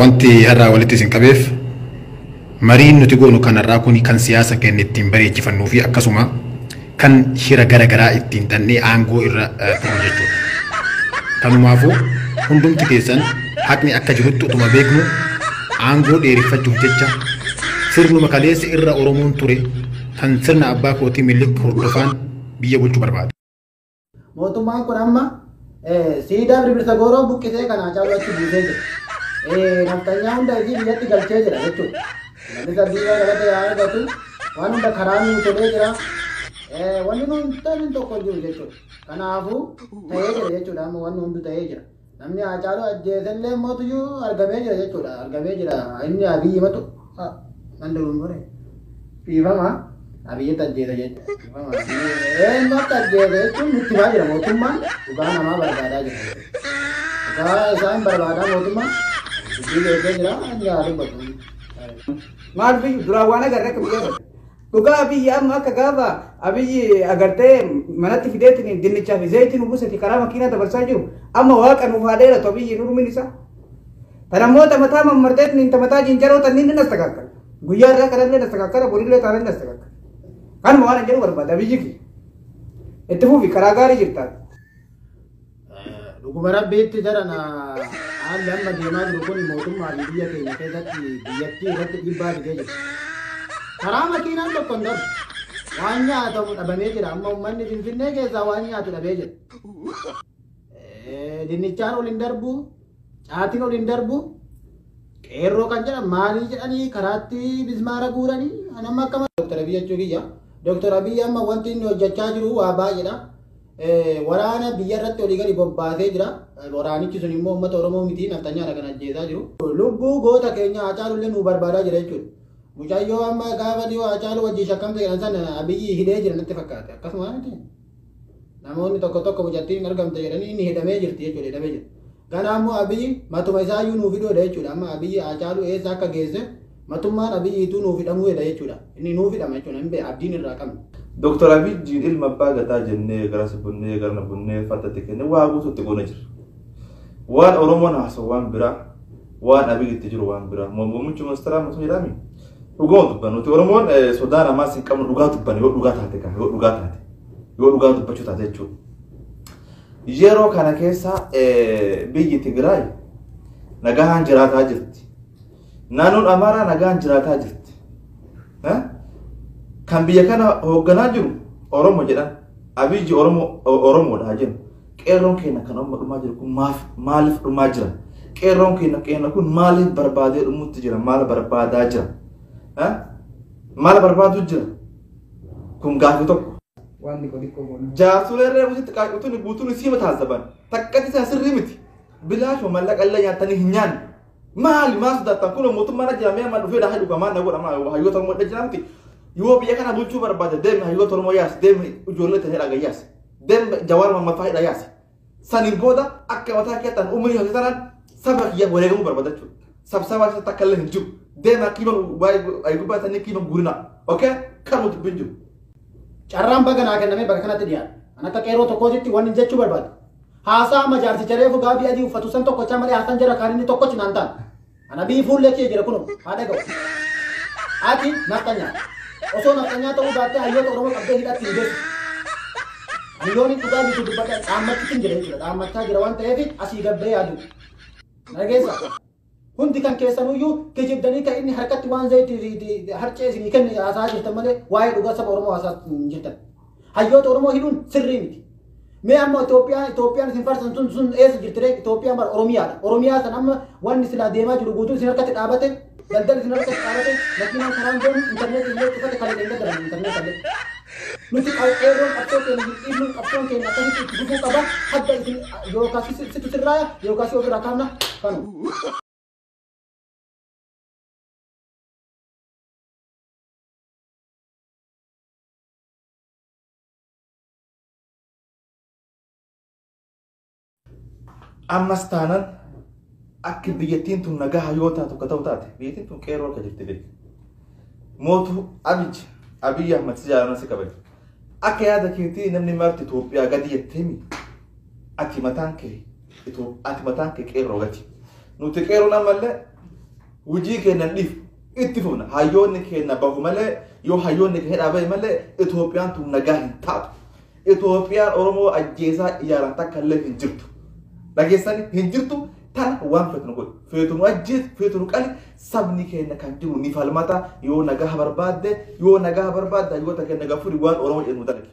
wanti har'a walitti isin qabeef mariin nuti goonu kanarraa kuni kan siyaasa keenya ittiin bareechifannuu fi akkasuma kan shira garagaraa ittiin dhannee aangoo irra turu jechuudha. Kanumaafuu hundumti keessan haqni akka jirutti utuma beeknu aangoo dheereffachuuf jecha sirnuma kaleessa irra Oromoon ture kan sirna abbaa kootii Minilik hordofaan biyya bulchuu barbaadu. Mootummaan kun amma siidaa birbirsa gooroo buqqisee kanaa caalatti buusee jira. Naftanyaa hunda isii biyyatti galchee jira jechuudha. Namni sadii galata yaa argatu waan hunda karaa nuu tolee jira. Wanni nuun ta'in tokko jiru jechuudha. Kanaafuu ta'ee jira jechuudha. Amma wanni hundi ta'ee jira. Namni Haacaaluu ajjeesellee mootuyyuu argamee jira jechuudha. Argamee jira. Inni Abiyyi matu mandaruun gore. Dhiifama Abiyyi ajjeese jechuudha. Dhiifama ajjeese jechuun nutti baa jira mootummaan dhugaa namaa barbaadaa jira. Dhugaa isaan barbaadaa mootummaan dubbii beekee jira. Inni haa dubbatu. Maal biyyu duraa waan agarre akka biyya godhe. Dhugaa Abiyyi amma akka gaafa Abiyyi agartee manatti fideetiin dinnichaa fi zayitiin uwwisati karaa makiinaa dabarsaa jiru amma waaqa nuuf haa dheeratu Abiyyi nurmin isaa. Tanammoota mataa mammarteetiin tamataa jinjaroo tanniin ni nastakakkala. Guyyaa irraa kanallee nastakakkala borillee taanee nastakakkala. Kanuma waan jedhu barbaada Abiyyi ki. Itti fufi karaa gaarii jirtaa. Dhuguma rabbiitti jarana haalli amma deemaa jiru kun mootummaa fi biyya keenya keessatti biyyattii irratti dhiibbaa fidee jira. Karaa makiinaan tokko hin darbu. Waan nyaatamu dhabamee jira. Amma uummanni Finfinnee keessaa waan nyaatu dhabee jira. Dinnichaan ol hin darbu. Caatiin ol hin darbu. Qeerroo kan jedhan maalii jedhanii karaatti bismaara guuranii. Anamma akkama Dr. Abiyyi jechuu kiyya. Dr. Abiyyi amma wanti inni hojjechaa jiru waa baay'eedha. Waraana biyya irratti olii gadi bobbaasee jira. Waraanichi sun immoo uummata Oromoo miti naftanyaadha kan ajjeesaa jiru. Lubbuu goota keenya Haacaaluu illee nu barbaadaa jira jechuudha. Mucayyoo amma gaafa dhiyoo Haacaaluu wajjin shakkamte jedhan sana Abiyyi hidhee jira natti fakkaate. Akkasuma miti. Namoonni tokko tokko mucattiin hin argamte jedhanii inni hidhamee jirti jechuudha hidhamee jira. Ganaa immoo Abiyyi matuma isaayyuu nuuf hidhoodha jechuudha. Amma Abiyyi Haacaaluu eessa akka geesse matummaan Abiyyiituu nuuf hidhamuu jedha jechuudha. Inni nuuf hidhama jechuudha. Hin abdiin irraa qabna. Dr. Abiyyi ilma abbaa gataa jennee gara sibunnee gara nabunnee fattatti kenne waa guutuutti goona jira. Waan Oromoon haasa'u waan biraa waan Abiyyi itti jiru waan biraa muummichi ministeeraa matu jedhami. Dhugaa dubbannu nuti Oromoon sodaa namaa sin qabnu dhugaa dubbanne yoo dhugaa taate kan yoo dhugaa dubbachuu taate jechuudha. Yeroo kana keessa biyyi Tigraay nagaan jiraataa jirti. Naannoon Amaaraa nagaan jiraataa jirti. Kan biyya kana hoogganaa jiru Oromoo jedhan Abiyyi Oromoodha jennu. Qeerroon keenya kan amma dhumaa jiru kun maaliif dhumaa jira? Qeerroon keenya kun maaliif barbaadee dhumutti jira? Maal barbaadaa jira? Maal barbaadu jira? Kun gaaffii tokko. Jaarsolee irraa wasitti qaaqutuun guutuun isii mataasaban takkatti isaa sirrii miti. Bilaashoo mallaqa illee nyaatanii hin nyaanne. Maali maal sodaattan kun mootummaan ajjaamee amma dhufee dhahaa dhugamaa na godhama hayyoota Oromoo dhajjira miti. Yoo biyya kana bulchuu barbaade deemi hayyoota Oromoo yaasi deemi ijoollee ta'ee dhagaa yaasi deemi Jawaar Mohaammed Faa yaasi saniin booda akka mataa keetan umrii hojjetan saba kiyya wareegamuu barbaadachuudha. Sabsabaa keessatti akka illee hin jiru deemi akiima waa'ee gubbaa sanii kiima guurina okay kan nuti bin jiru. Carraan baganaa kennamee bakka kanatti dhiyaata. An akka qeerroo tokkootti waan jechuu barbaada. Haasaa majaarsicha reefu gaabii adii uffatu san tokkochaa malee haasaan jira kaan inni tokkochi naan ta'an. Ana bii fuullee kee jira kun haadha ga'u. Ati naftanyaa. Osoo naftanyaa ta'uu baattee hayyoota Oromoo qabdee hidhatti hin geessu. Hayyoonni dhugaa bituu dubbata dhaammachitti hin jira jechuudha. Dhaammachaa jira waan ta'eef asii gabbee yaadu. Nageessa. Hundi kan keessanuyyuu kijibdanii kan inni harkatti waan zayitii harcee isinii kenne haasaa jirtan malee waa'ee dhugaa saba Oromoo haasaa hin jirtan. Hayyoota Oromoo hidhuun sirrii miti. Mee amma Itoophiyaan isin farsan sun eessa jirtire Itoophiyaan bara Oromiyaadha. Oromiyaa san amma wanni silaa deemaa jiru guutuu isin harkatti dhaabate daldalli isin harkatti dhaabate makiinaan karaan deemu intarneetii illee cufate kan hin gaddalan intarneetii illee. Nuti qeerroon qabsoo keenya dhiibnuun qabsoon keenya akkasitti itti fufuu qaba hadda isin yookaas situ sirraaya yookaas yoo biraa kaafna kanu. Ammas taanan akka biyyattiin tun nagaa yoo taatu akka ta'u taate biyyattiin tun qeerroo akka jirti beeku. Mootu Abiyyi Ahmad si jaalana si kabaju. Akka yaada keetii namni marti Itoophiyaa gadi jetteemi ati mataan kee qeerroo gati. Nuti qeerroo namallee hojii keenya dhiif itti fufna hayyoonni keenya bahu malee yoo hayyoonni keenya dhaabee malee Itoophiyaan tun nagaa hin taatu Itoophiyaan Oromoo ajjeesaa iyaaran takka illee hin jirtu dhageessanii hin jirtu tan waan feetunu godhu feetunu ajjees feetunu qali sabni keenya kan jiru ni falmata yoo nagaa barbaadde hayyoota keenya nagaa furi waan Oromoo jedhu dalage.